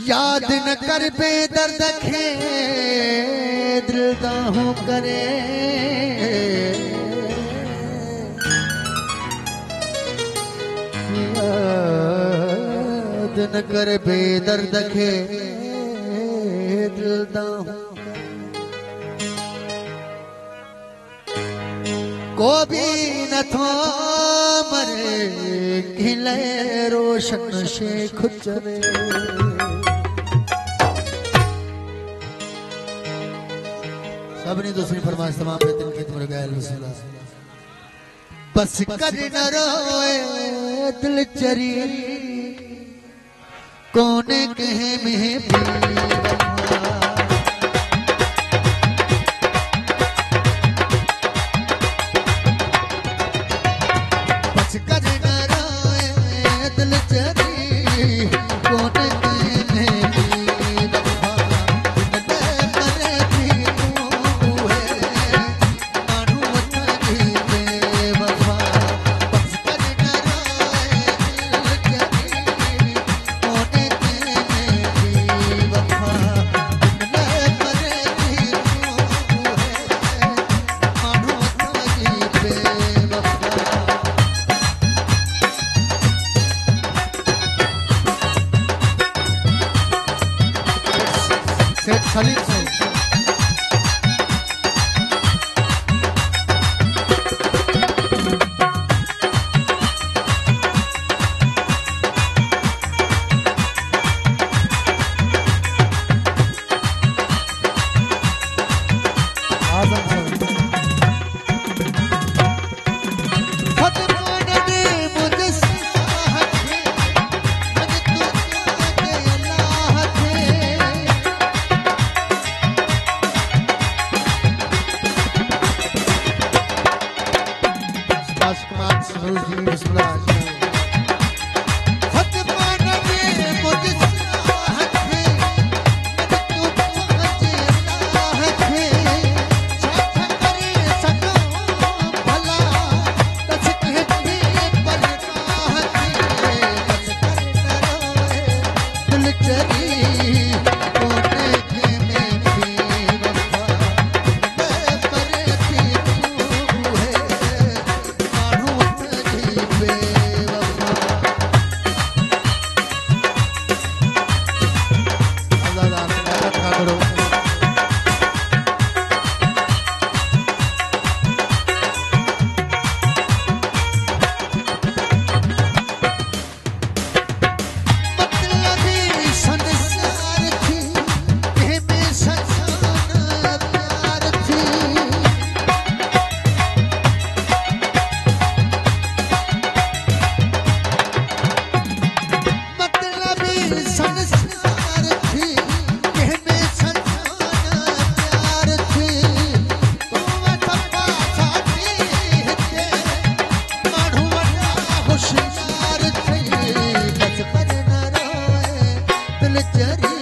याद न कर बेदर्द खे दिल दाहूं करे याद न कर बेदर्द खे दिल दाहूं को भी न थो मरे खिले रोशन शेख चवे सबने दूसरी फरमाइश तमाम बेहतरीन की तुम गैल वसीला बस कर न रोए दिल चरी कोने कहे में भी बस कर न रोए दिल चरी कोने कहे में भी Salut, salut. Jari